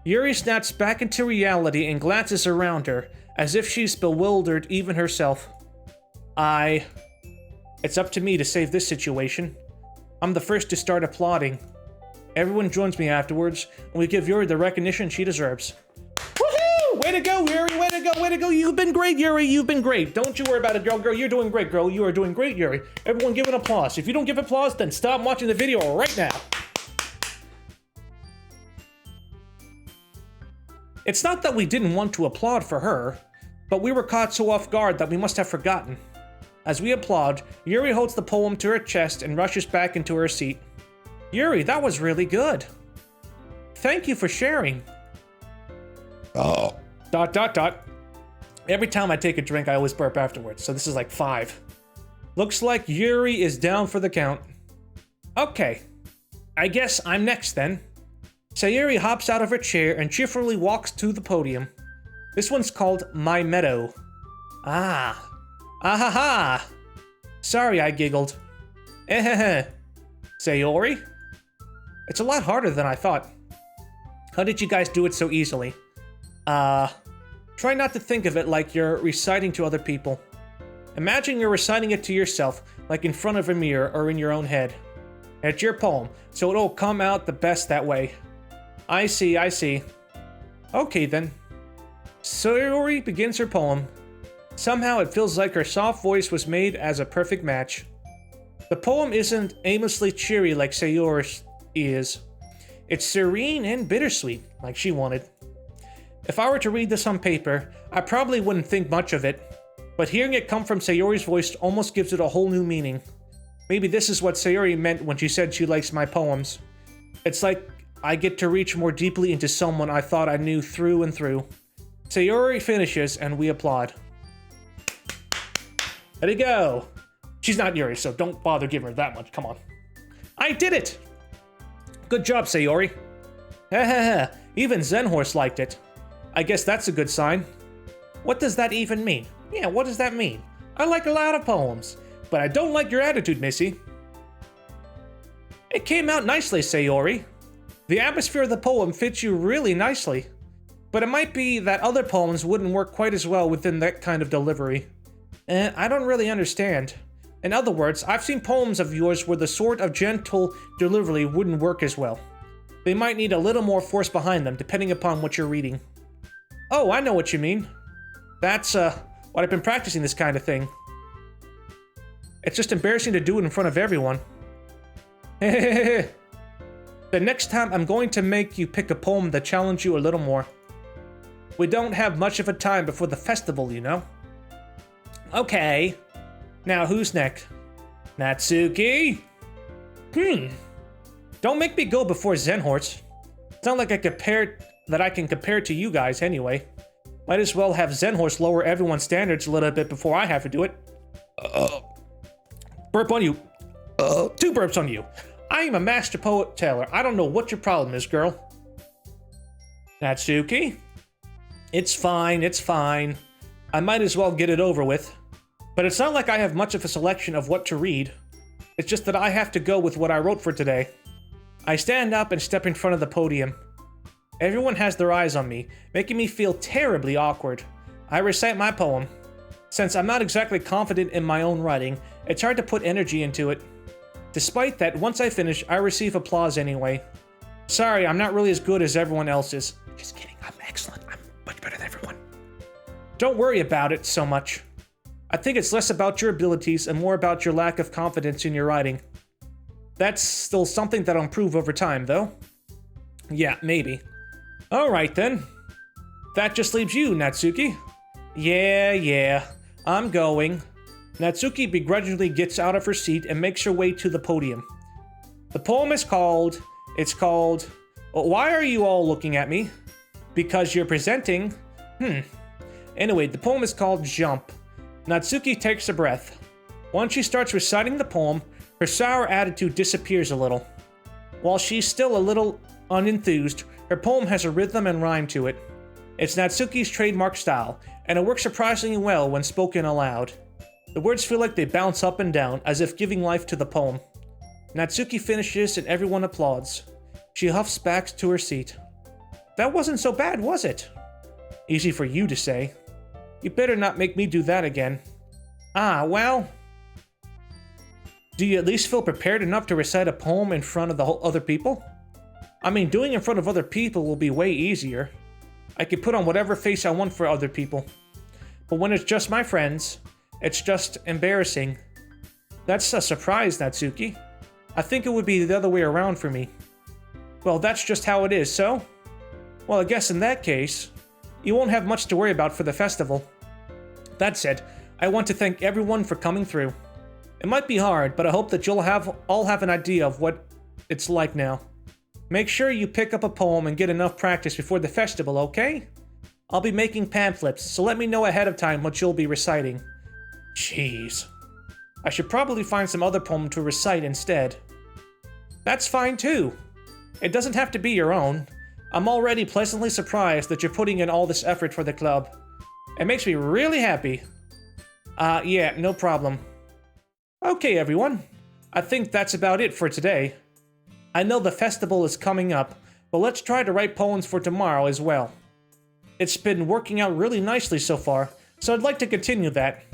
Yuri snaps back into reality and glances around her, as if she's bewildered even herself. It's up to me to save this situation. I'm the first to start applauding. Everyone joins me afterwards, and we give Yuri the recognition she deserves. Woohoo! Way to go, Yuri! Way to go! Way to go! You've been great, Yuri! You've been great! Don't you worry about it, girl. Girl, you're doing great, girl. You are doing great, Yuri. Everyone give an applause. If you don't give applause, then stop watching the video right now. It's not that we didn't want to applaud for her, but we were caught so off guard that we must have forgotten. As we applaud, Yuri holds the poem to her chest and rushes back into her seat. Yuri, that was really good. Thank you for sharing. Oh. ... Every time I take a drink, I always burp afterwards, so this is like 5. Looks like Yuri is down for the count. Okay. I guess I'm next then. Sayuri hops out of her chair and cheerfully walks to the podium. This one's called My Meadow. Ahaha! Sorry, I giggled. Eheheh. Sayori? It's a lot harder than I thought. How did you guys do it so easily? Try not to think of it like you're reciting to other people. Imagine you're reciting it to yourself, like in front of a mirror or in your own head. It's your poem, so it'll come out the best that way. I see. Okay then. Sayori begins her poem. Somehow it feels like her soft voice was made as a perfect match. The poem isn't aimlessly cheery like Sayori's is. It's serene and bittersweet, like she wanted. If I were to read this on paper, I probably wouldn't think much of it, but hearing it come from Sayori's voice almost gives it a whole new meaning. Maybe this is what Sayori meant when she said she likes my poems. It's like I get to reach more deeply into someone I thought I knew through and through. Sayori finishes and we applaud. There you go. She's not Yuri, so don't bother giving her that much, come on. I did it! Good job, Sayori. Hehehe, even Zenhorse liked it. I guess that's a good sign. What does that even mean? Yeah, what does that mean? I like a lot of poems, but I don't like your attitude, Missy. It came out nicely, Sayori. The atmosphere of the poem fits you really nicely, but it might be that other poems wouldn't work quite as well within that kind of delivery. I don't really understand. In other words, I've seen poems of yours where the sort of gentle delivery wouldn't work as well. They might need a little more force behind them, depending upon what you're reading. Oh, I know what you mean. That's, what I've been practicing this kind of thing. It's just embarrassing to do it in front of everyone. The next time I'm going to make you pick a poem that challenges you a little more. We don't have much of a time before the festival, you know? Okay. Now who's next? Natsuki? Don't make me go before Zenhorse. It's not like I can compare to you guys anyway. Might as well have Zenhorse lower everyone's standards a little bit before I have to do it. Burp on you. 2 burps on you. I am a master poet tailor. I don't know what your problem is, girl. Natsuki? It's fine, it's fine. I might as well get it over with. But it's not like I have much of a selection of what to read. It's just that I have to go with what I wrote for today. I stand up and step in front of the podium. Everyone has their eyes on me, making me feel terribly awkward. I recite my poem. Since I'm not exactly confident in my own writing, it's hard to put energy into it. Despite that, once I finish, I receive applause anyway. Sorry, I'm not really as good as everyone else is. Just kidding, I'm excellent. I'm much better than everyone. Don't worry about it so much. I think it's less about your abilities and more about your lack of confidence in your writing. That's still something that'll improve over time, though. Yeah, maybe. Alright then. That just leaves you, Natsuki. Yeah, I'm going. Natsuki begrudgingly gets out of her seat and makes her way to the podium. The poem is called... Why are you all looking at me? Because you're presenting... Anyway, the poem is called Jump. Natsuki takes a breath. Once she starts reciting the poem, her sour attitude disappears a little. While she's still a little unenthused, her poem has a rhythm and rhyme to it. It's Natsuki's trademark style, and it works surprisingly well when spoken aloud. The words feel like they bounce up and down, as if giving life to the poem. Natsuki finishes and everyone applauds. She huffs back to her seat. That wasn't so bad, was it? Easy for you to say. You better not make me do that again. Ah, well... Do you at least feel prepared enough to recite a poem in front of the other people? I mean, doing it in front of other people will be way easier. I can put on whatever face I want for other people. But when it's just my friends, it's just embarrassing. That's a surprise, Natsuki. I think it would be the other way around for me. Well, that's just how it is, so? Well, I guess in that case, you won't have much to worry about for the festival. That said, I want to thank everyone for coming through. It might be hard, but I hope that you'll all have an idea of what it's like now. Make sure you pick up a poem and get enough practice before the festival, okay? I'll be making pamphlets, so let me know ahead of time what you'll be reciting. Jeez. I should probably find some other poem to recite instead. That's fine too. It doesn't have to be your own. I'm already pleasantly surprised that you're putting in all this effort for the club. It makes me really happy. Yeah, no problem. Okay, everyone. I think that's about it for today. I know the festival is coming up, but let's try to write poems for tomorrow as well. It's been working out really nicely so far, so I'd like to continue that.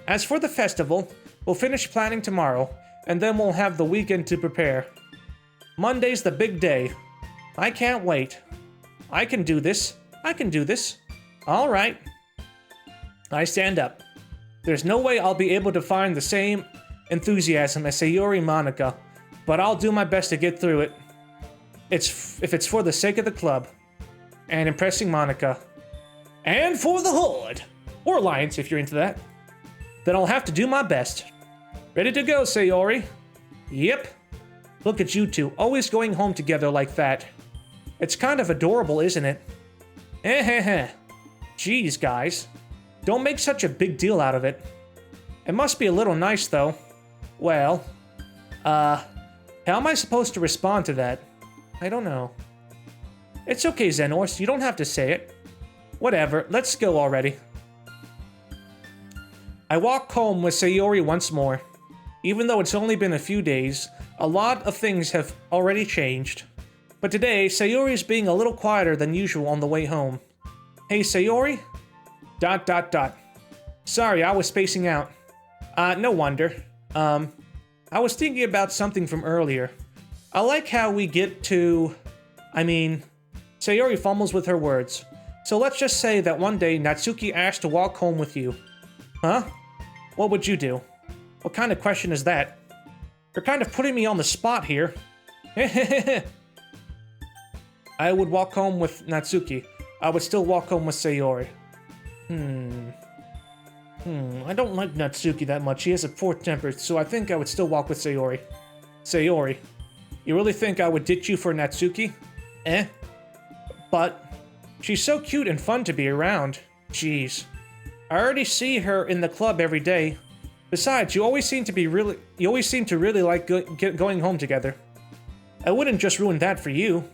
As for the festival, we'll finish planning tomorrow, and then we'll have the weekend to prepare. Monday's the big day. I can't wait. I can do this. I can do this. All right. I stand up. There's no way I'll be able to find the same enthusiasm as Sayori Monica, but I'll do my best to get through it. If it's for the sake of the club and impressing Monica. And for the Horde, or Alliance if you're into that. Then I'll have to do my best. Ready to go, Sayori? Yep. Look at you two, always going home together like that. It's kind of adorable, isn't it? Jeez, guys. Don't make such a big deal out of it. It must be a little nice, though. Well, how am I supposed to respond to that? I don't know. It's okay, Xenorse, you don't have to say it. Whatever, let's go already. I walk home with Sayori once more. Even though it's only been a few days, a lot of things have already changed. But today, Sayori's being a little quieter than usual on the way home. Hey, Sayori? ... Sorry, I was spacing out. No wonder. I was thinking about something from earlier. I like how we get to... Sayori fumbles with her words. So let's just say that one day Natsuki asked to walk home with you. Huh? What would you do? What kind of question is that? You're kind of putting me on the spot here. I would walk home with Natsuki. I would still walk home with Sayori. I don't like Natsuki that much. He has a poor temper, so I think I would still walk with Sayori. Sayori, you really think I would ditch you for Natsuki? But she's so cute and fun to be around. Jeez. I already see her in the club every day. Besides, you always seem to really like going home together. I wouldn't just ruin that for you.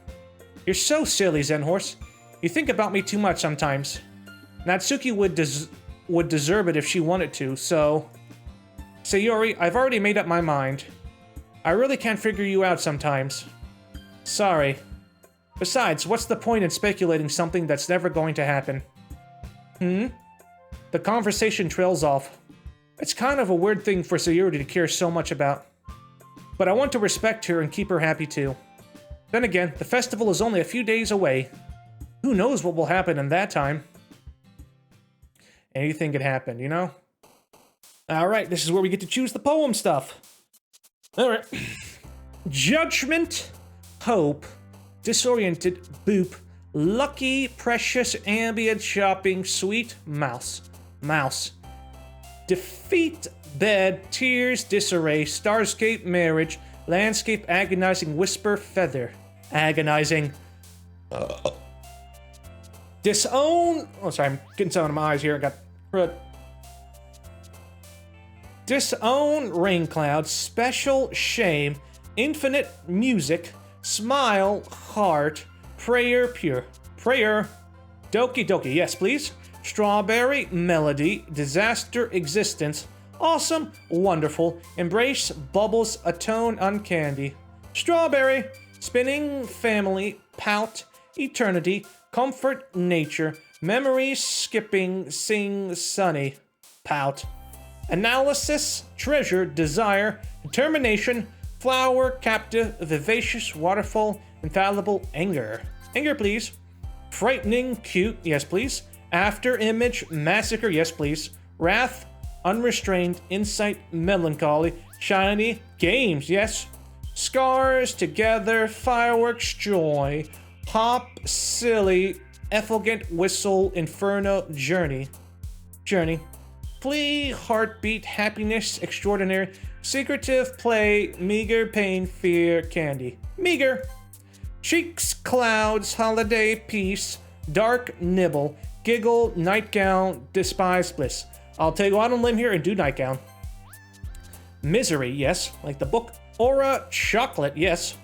You're so silly, Zenhorse. You think about me too much sometimes. Natsuki would deserve it if she wanted to, so... Sayori, I've already made up my mind. I really can't figure you out sometimes. Sorry. Besides, what's the point in speculating something that's never going to happen? The conversation trails off. It's kind of a weird thing for Sayori to care so much about. But I want to respect her and keep her happy too. Then again, the festival is only a few days away. Who knows what will happen in that time? Anything could happen, you know? Alright, this is where we get to choose the poem stuff. Alright. Judgment, hope, disoriented, boop, lucky, precious, ambient, shopping, sweet, mouse. Mouse. Defeat, bed, tears, disarray, starscape, marriage, landscape, agonizing, whisper, feather. Agonizing. Disown. Oh, sorry, I'm getting some of my eyes here. I got. Disown, rain cloud, special, shame, infinite, music, smile, heart, prayer, pure. Prayer. Doki Doki, yes, please. Strawberry, melody, disaster, existence, awesome, wonderful, embrace, bubbles, atone, uncandy. Strawberry, spinning, family, pout, eternity, comfort, nature, memories, skipping, sing, sunny, pout. Analysis, treasure, desire, determination, flower, captive, vivacious, waterfall, infallible, anger. Anger, please. Frightening, cute, yes, please. After image, massacre, yes, please. Wrath, unrestrained, insight, melancholy, shiny, games, yes. Scars, together, fireworks, joy, hop, silly, effulgent, whistle, inferno, journey. Journey. Flee, heartbeat, happiness, extraordinary, secretive, play, meager, pain, fear, candy. Meager. Cheeks, clouds, holiday, peace, dark, nibble, giggle, nightgown, despise, bliss. I'll go out on a limb here and do nightgown. Misery, yes, like the book. Aura, chocolate, yes.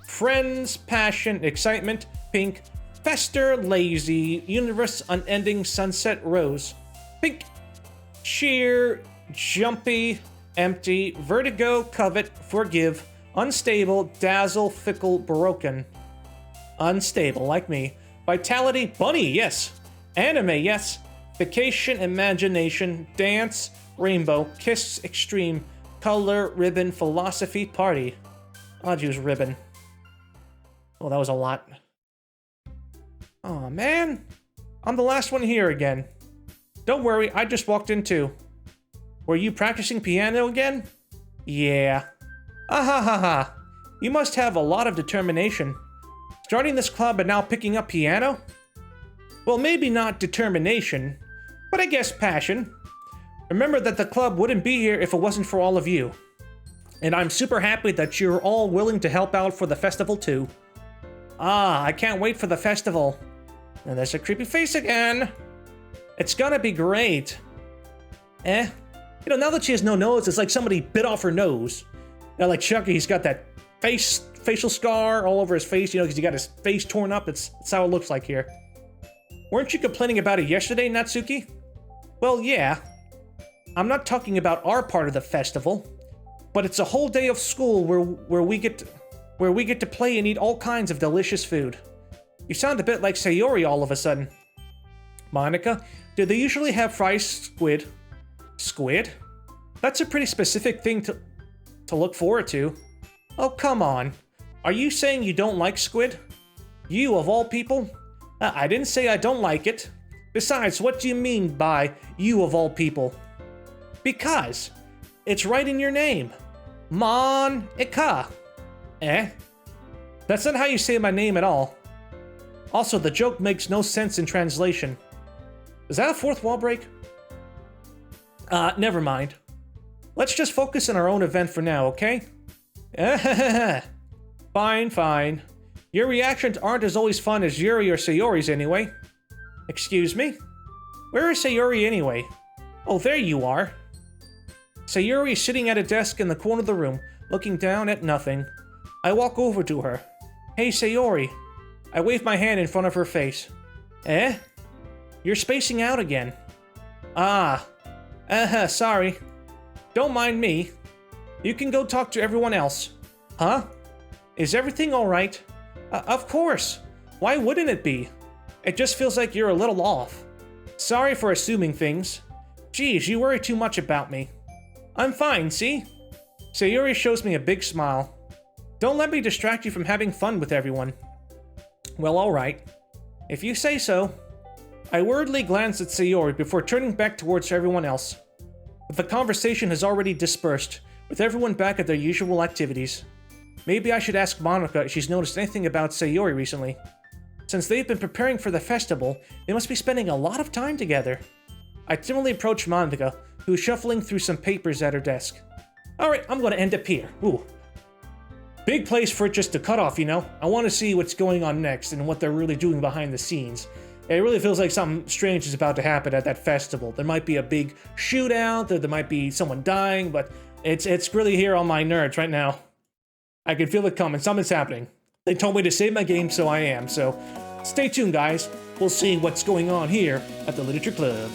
Friends, passion, excitement, pink. Fester, lazy, universe, unending, sunset, rose. Pink. Cheer, jumpy, empty, vertigo, covet, forgive, unstable, dazzle, fickle, broken. Unstable, like me. Vitality, bunny, yes. Anime, yes. Vacation, imagination, dance, rainbow, kiss, extreme, color, ribbon, philosophy, party. I'll use ribbon. Oh, that was a lot. Oh man, I'm the last one here again. Don't worry, I just walked in too. Were you practicing piano again? Yeah. Ha. You must have a lot of determination. Starting this club and now picking up piano? Well, maybe not determination, but I guess passion. Remember that the club wouldn't be here if it wasn't for all of you. And I'm super happy that you're all willing to help out for the festival too. Ah, I can't wait for the festival. And there's a creepy face again. It's gonna be great. You know, now that she has no nose, it's like somebody bit off her nose. You know, like Chucky, he's got that facial scar all over his face, you know, because he got his face torn up. It's how it looks like here. Weren't you complaining about it yesterday, Natsuki? Well, yeah. I'm not talking about our part of the festival, but it's a whole day of school where we get to play and eat all kinds of delicious food. You sound a bit like Sayori all of a sudden. Monica, do they usually have fried squid? Squid? That's a pretty specific thing to look forward to. Oh, come on. Are you saying you don't like squid? You, of all people? I didn't say I don't like it. Besides, what do you mean by you of all people? Because it's right in your name. Mon-ika. Eh? That's not how you say my name at all. Also, the joke makes no sense in translation. Is that a fourth wall break? Never mind. Let's just focus on our own event for now, okay? Fine, fine. Your reactions aren't as always fun as Yuri or Sayori's anyway. Excuse me? Where is Sayori anyway? Oh, there you are. Sayori is sitting at a desk in the corner of the room, looking down at nothing. I walk over to her. Hey, Sayori. I wave my hand in front of her face. Eh? You're spacing out again. Sorry. Don't mind me. You can go talk to everyone else. Huh? Is everything alright? Of course. Why wouldn't it be? It just feels like you're a little off. Sorry for assuming things. Geez, you worry too much about me. I'm fine, see? Sayori shows me a big smile. Don't let me distract you from having fun with everyone. Well, alright. If you say so. I worriedly glance at Sayori before turning back towards everyone else. But the conversation has already dispersed, with everyone back at their usual activities. Maybe I should ask Monica if she's noticed anything about Sayori recently. Since they've been preparing for the festival, they must be spending a lot of time together. I timidly approach Monica, who is shuffling through some papers at her desk. Alright, I'm gonna end up here. Ooh. Big place for it just to cut off, you know? I want to see what's going on next and what they're really doing behind the scenes. It really feels like something strange is about to happen at that festival. There might be a big shootout, there might be someone dying, but it's really here on my nerves right now. I can feel it coming, something's happening. They told me to save my game, so I am, so stay tuned, guys. We'll see what's going on here at the Literature Club.